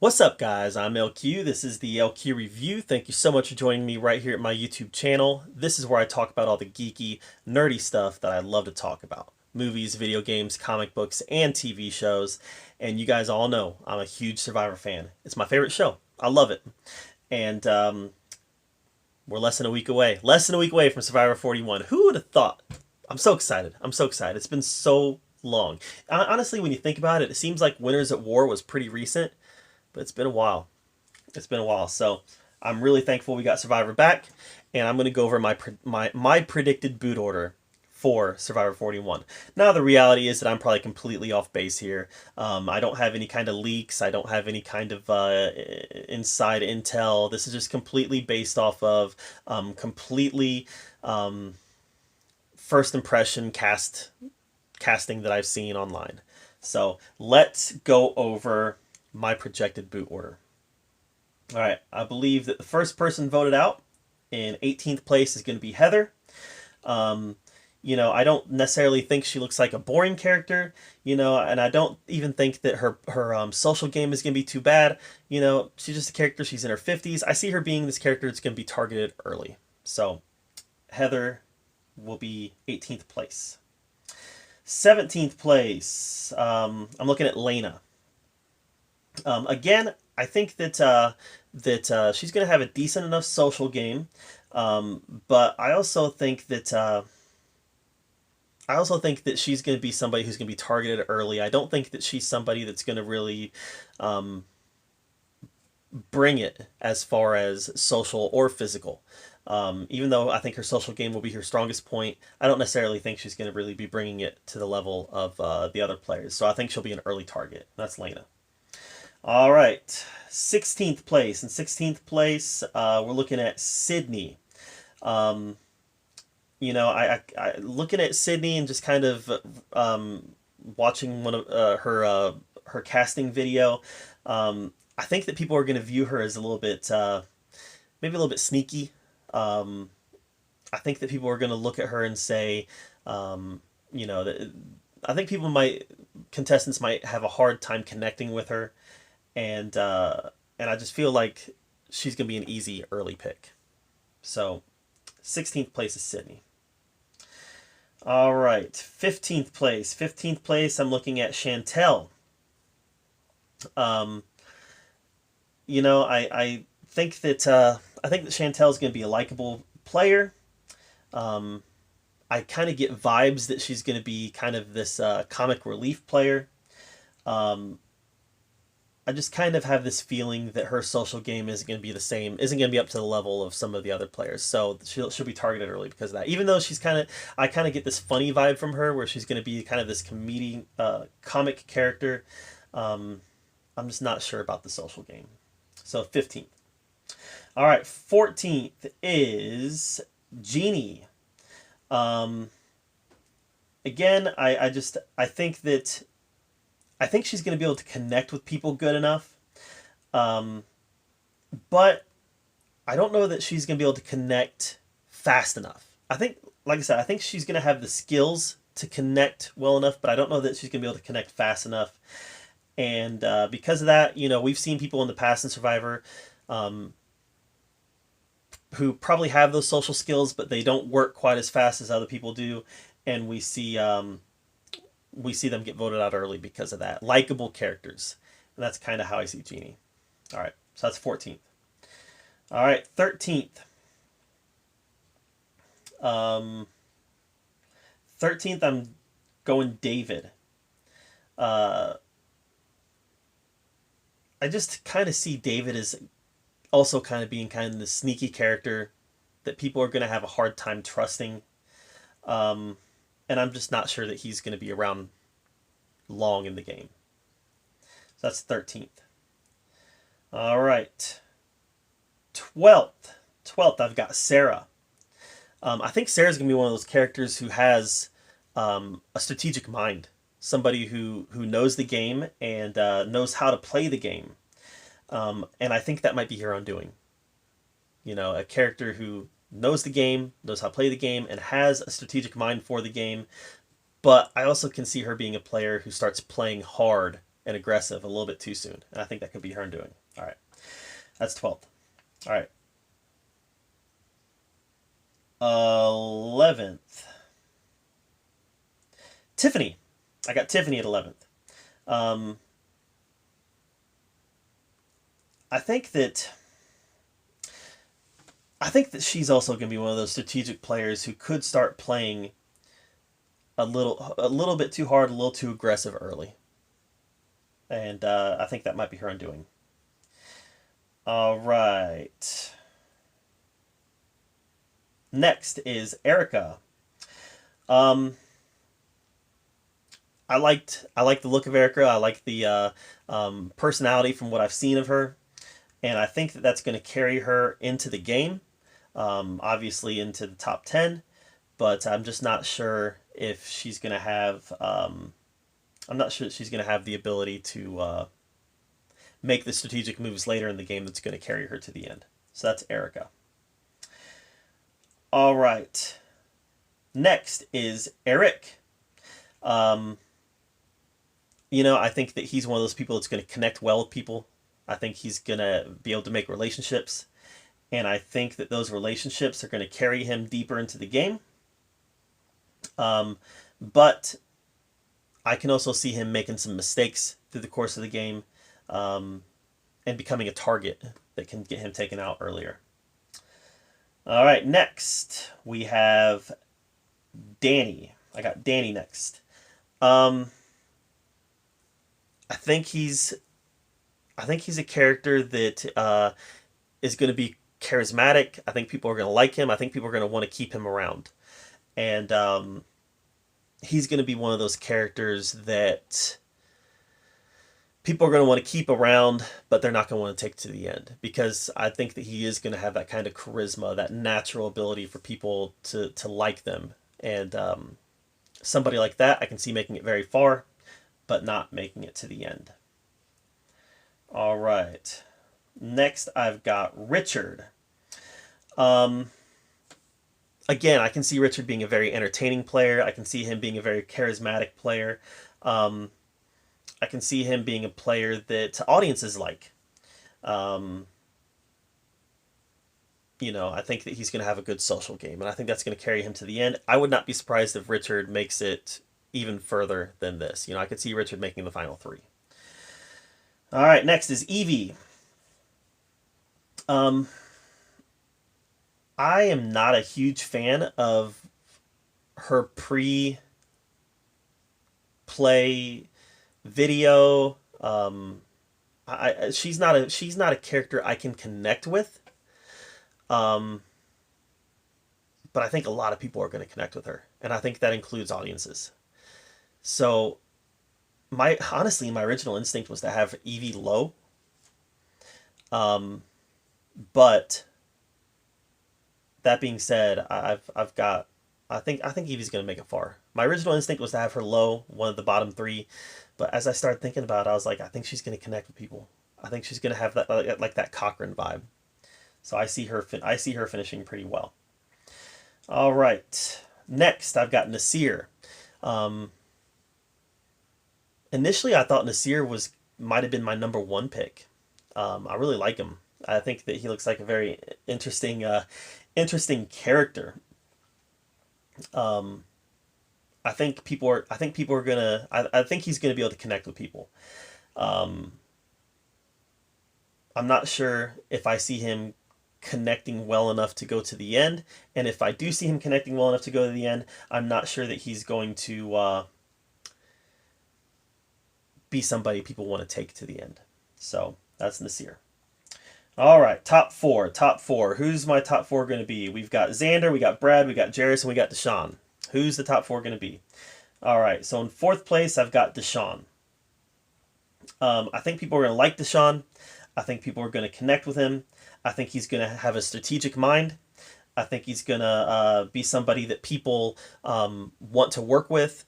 What's up, guys? I'm LQ. This is the LQ Review. Thank you so much for joining me right here at my YouTube channel. This is where I talk about all the geeky, nerdy stuff that I love to talk about. Movies, video games, comic books, and TV shows. And you guys all know I'm a huge Survivor fan. It's my favorite show. I love it. And we're less than a week away. Less than a week away from Survivor 41. Who would have thought? I'm so excited. I'm so excited. It's been so long. Honestly, when you think about it, it seems like Winners at War was pretty recent, but it's been a while. It's been a while. So I'm really thankful we got Survivor back, and I'm going to go over my predicted boot order for Survivor 41. Now the reality is that I'm probably completely off base here. I don't have any kind of leaks. I don't have any kind of inside intel. This is just completely based off of completely first impression casting that I've seen online. So let's go over my projected boot order. All right, I believe that the first person voted out in 18th place is going to be Heather. I don't necessarily think she looks like a boring character, and I don't even think that her social game is going to be too bad. She's just a character. She's in her 50s. I see her being this character that's going to be targeted early. So Heather will be 18th place. 17th place, I'm looking at Lena. Again, I think that she's going to have a decent enough social game, but I also think that she's going to be somebody who's going to be targeted early. I don't think that she's somebody that's going to really bring it as far as social or physical. Even though I think her social game will be her strongest point, I don't necessarily think she's going to really be bringing it to the level of the other players. So I think she'll be an early target. That's Lena. All right, 16th place. In 16th place, we're looking at Sydney. I looking at Sydney and just kind of watching one of her casting video. I think that people are going to view her as a little bit, maybe a little bit sneaky. I think that people are going to look at her and say, that I think contestants might have a hard time connecting with her. And I just feel like she's going to be an easy early pick. So 16th place is Sydney. All right, 15th place. 15th place, I'm looking at Chantelle. I think that Chantelle is going to be a likable player. I kind of get vibes that she's going to be kind of this comic relief player. I just kind of have this feeling that her social game isn't going to be the same, isn't going to be up to the level of some of the other players. So she'll be targeted early because of that. Even though I kind of get this funny vibe from her where she's going to be kind of this comic character. I'm just not sure about the social game. So 15th. All right, 14th is Genie. Again, I think she's going to be able to connect with people good enough. But I don't know that she's going to be able to connect fast enough. I think, like I said, I think she's going to have the skills to connect well enough, but I don't know that she's going to be able to connect fast enough. And because of that, we've seen people in the past in Survivor who probably have those social skills, but they don't work quite as fast as other people do. And we see them get voted out early because of that. Likeable characters. And that's kind of how I see Genie. All right, so that's 14th. All right, 13th. 13th, I'm going David. I just kind of see David as also kind of being kind of the sneaky character that people are going to have a hard time trusting. And I'm just not sure that he's going to be around long in the game. So that's 13th. All right. 12th. 12th, I've got Sarah. I think Sarah's going to be one of those characters who has a strategic mind. Somebody who knows the game and knows how to play the game. And I think that might be her undoing. A character who knows the game, knows how to play the game, and has a strategic mind for the game. But I also can see her being a player who starts playing hard and aggressive a little bit too soon. And I think that could be her undoing. All right. That's 12th. All right. 11th. Tiffany. I got Tiffany at 11th. Um, I think that she's also going to be one of those strategic players who could start playing a little bit too hard, a little too aggressive early, and I think that might be her undoing. All right. Next is Erica. Um, I like the look of Erica. I like the personality from what I've seen of her, and I think that that's going to carry her into the game. Obviously into the top 10, but I'm just not sure if she's going to have. I'm not sure that she's going to have the ability to make the strategic moves later in the game that's going to carry her to the end. So that's Erica. All right. Next is Eric. Um, I think that he's one of those people that's going to connect well with people. I think he's going to be able to make relationships. And I think that those relationships are going to carry him deeper into the game. But I can also see him making some mistakes through the course of the game, and becoming a target that can get him taken out earlier. All right, next we have Danny. I got Danny next. Um, I think he's a character that is going to be charismatic. I think people are going to like him. I think people are going to want to keep him around, and he's going to be one of those characters that people are going to want to keep around, but they're not going to want to take to the end, because I think that he is going to have that kind of charisma, that natural ability for people to like them, and somebody like that I can see making it very far, but not making it to the end. All right. Next, I've got Richard. Um, Again, I can see Richard being a very entertaining player. I can see him being a very charismatic player. Um, I can see him being a player that audiences like. Um, I think that he's going to have a good social game, and I think that's going to carry him to the end. I would not be surprised if Richard makes it even further than this. I could see Richard making the final three. All right, next is Evie. Um, I am not a huge fan of her pre-play video. She's not a character I can connect with. Um, but I think a lot of people are going to connect with her, and I think that includes audiences. So my original instinct was to have Evie low. Um, but that being said, I've got I think Evie's gonna make it far. My original instinct was to have her low, one of the bottom three, but as I started thinking about it, I was like, I think she's gonna connect with people. I think she's gonna have that like that Cochrane vibe. So I see her finishing pretty well. All right, next I've got Nasir. Um, Initially, I thought Nasir was might have been my number one pick. I really like him. I think that he looks like a very interesting character. Um, I think people are gonna. I think he's gonna be able to connect with people. Um, I'm not sure if I see him connecting well enough to go to the end, and if I do see him connecting well enough to go to the end, I'm not sure that he's going to be somebody people want to take to the end. So that's Nasir. All right, top four. Top four. Who's my top four going to be? We've got Xander, we got Brad, we got Jairus, and we got Deshaun. Who's the top four going to be? All right, so in fourth place, I've got Deshaun. I think people are going to like Deshaun. I think people are going to connect with him. I think he's going to have a strategic mind. I think he's going to be somebody that people want to work with.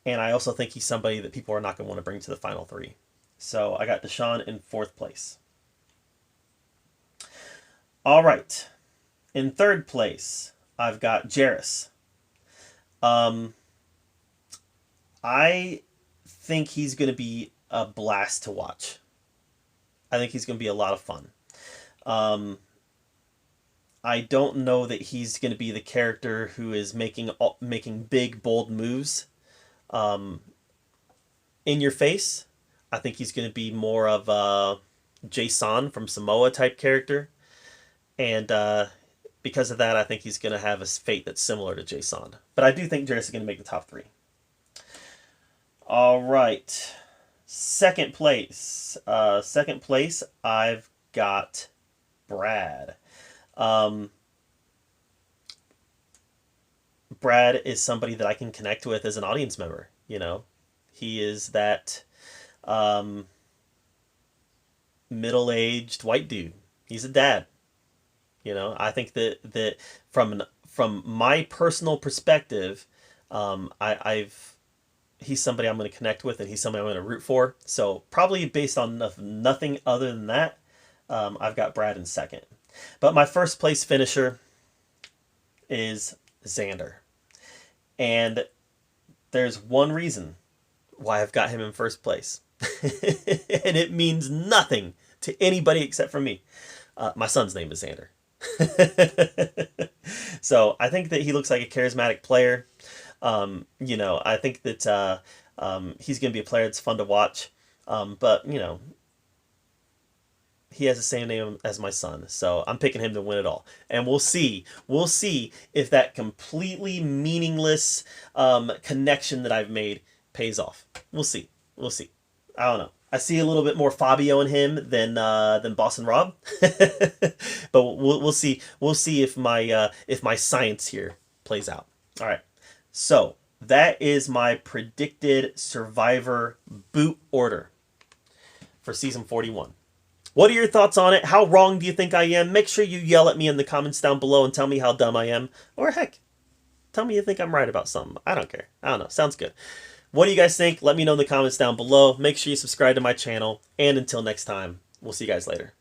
And I also think he's somebody that people are not going to want to bring to the final three. So I got Deshaun in fourth place. All right. In third place, I've got Jairus. Um, I think he's going to be a blast to watch. I think he's going to be a lot of fun. I don't know that he's going to be the character who is making big, bold moves in your face. I think he's going to be more of a Jason from Samoa type character. And because of that, I think he's going to have a fate that's similar to Jason. But I do think Jairus is going to make the top 3. All right. Second place. Second place, I've got Brad. Brad is somebody that I can connect with as an audience member. You know, he is that middle-aged white dude. He's a dad. You know, I think that from my personal perspective, he's somebody I'm going to connect with, and he's somebody I'm going to root for. So probably based on nothing other than that, I've got Brad in second. But my first place finisher is Xander. And there's one reason why I've got him in first place. And it means nothing to anybody except for me. My son's name is Xander. So I think that he looks like a charismatic player. You know, I think that he's going to be a player that's fun to watch. But, you know, he has the same name as my son, so I'm picking him to win it all. And we'll see if that completely meaningless connection that I've made pays off. We'll see. I don't know. I see a little bit more Fabio in him than Boston Rob, but we'll see. We'll see if my science here plays out. All right. So that is my predicted Survivor boot order for season 41. What are your thoughts on it? How wrong do you think I am? Make sure you yell at me in the comments down below and tell me how dumb I am. Or heck, tell me you think I'm right about something. I don't care. I don't know. Sounds good. What do you guys think? Let me know in the comments down below. Make sure you subscribe to my channel. And until next time, we'll see you guys later.